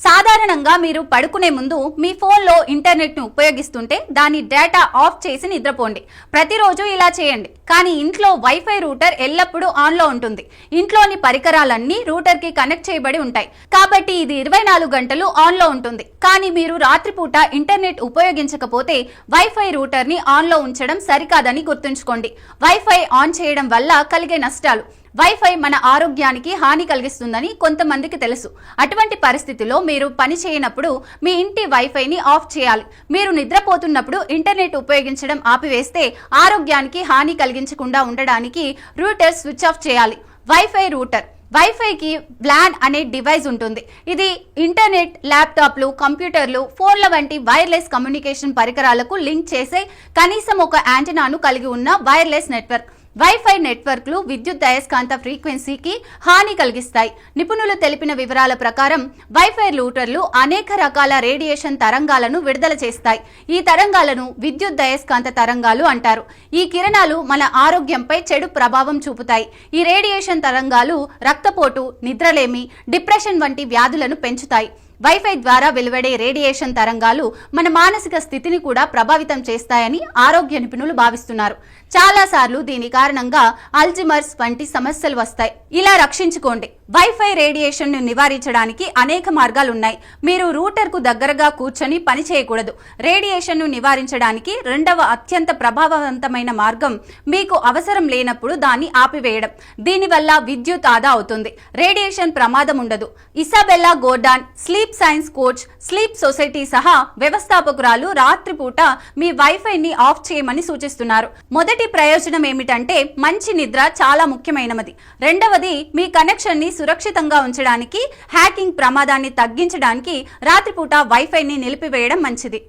సాధారణంగా మీరు పడుకునే ముందు మీ ఫోన్లో ఇంటర్నెట్ను ఉపయోగిస్తుంటే దాని డేటా ఆఫ్ చేసి నిద్రపోండి. ప్రతిరోజు ఇలా చేయండి. కానీ ఇంట్లో వైఫై రూటర్ ఎల్లప్పుడూ ఆన్లో ఉంటుంది. ఇంట్లోని పరికరాలన్నీ రూటర్కి కనెక్ట్ చేయబడి ఉంటాయి. కాబట్టి ఇది 24 గంటలు ఆన్లో ఉంటుంది. కానీ మీరు రాత్రిపూట ఇంటర్నెట్ ఉపయోగించకపోతే వైఫై రూటర్ని ఆన్లో ఉంచడం సరికాదని గుర్తుంచుకోండి. వైఫై ఆన్ చేయడం వల్ల కలిగే నష్టాలు. వైఫై మన ఆరోగ్యానికి హాని కలిగిస్తుందని కొంతమందికి తెలుసు. అటువంటి పరిస్థితిలో మీరు పని చేయనప్పుడు మీ ఇంటి వైఫైని ఆఫ్ చేయాలి. మీరు నిద్రపోతున్నప్పుడు ఇంటర్నెట్ ఉపయోగించడం ఆపివేస్తే ఆరోగ్యానికి హాని కలిగించకుండా ఉండడానికి రూటర్ స్విచ్ ఆఫ్ చేయాలి. వైఫై రూటర్ వైఫైకి వ్లాన్ అనే డివైస్ ఉంటుంది. ఇది ఇంటర్నెట్, ల్యాప్టాప్లు, కంప్యూటర్లు, ఫోన్ల వంటి వైర్లెస్ కమ్యూనికేషన్ పరికరాలకు లింక్ చేసే కనీసం ఒక యాంటెనాను కలిగి ఉన్న వైర్లెస్ నెట్వర్క్. వైఫై నెట్వర్క్లు విద్యుత్ అయస్కాంత ఫ్రీక్వెన్సీకి హాని కలిగిస్తాయి. నిపుణులు తెలిపిన వివరాల ప్రకారం వైఫై రూటర్లు అనేక రకాల రేడియేషన్ తరంగాలను విడుదల చేస్తాయి. ఈ తరంగాలను విద్యుత్ అయస్కాంత తరంగాలు అంటారు. ఈ కిరణాలు మన ఆరోగ్యంపై చెడు ప్రభావం చూపుతాయి. ఈ రేడియేషన్ తరంగాలు రక్తపోటు, నిద్రలేమి, డిప్రెషన్ వంటి వ్యాధులను పెంచుతాయి. వైఫై ద్వారా వెలువడే రేడియేషన్ తరంగాలు మన మానసిక స్థితిని కూడా ప్రభావితం చేస్తాయని ఆరోగ్య నిపుణులు భావిస్తున్నారు. చాలాసార్లు దీని కారణంగా అల్జిమర్స్ వంటి సమస్యలు వస్తాయి. ఇలా రక్షించుకోండి. వైఫై రేడియేషన్ ను నివారించడానికి అనేక మార్గాలున్నాయి. మీరు రూటర్ కు దగ్గరగా కూర్చొని పని చేయకూడదు. రేడియేషన్ ను నివారించడానికి రెండవ అత్యంత ప్రభావవంతమైన మార్గం మీకు అవసరం లేనప్పుడు దాన్ని ఆపివేయడం. దీనివల్ల విద్యుత్ ఆదా అవుతుంది. రేడియేషన్ ప్రమాదం ఉండదు. Isabella Gordon, sleep science coach, sleep society సహా వ్యవస్థాపకురాలు రాత్రిపూట మీ వైఫైని ఆఫ్ చేయమని సూచిస్తున్నారు. మొదటి ప్రయోజనం ఏమిటంటే మంచి నిద్ర చాలా ముఖ్యమైనది. రెండవది మీ కనెక్షన్ ని సురక్షితంగా ఉంచడానికి, హ్యాకింగ్ ప్రమాదాన్ని తగ్గించడానికి రాత్రిపూట వైఫైని నిలిపివేయడం మంచిది.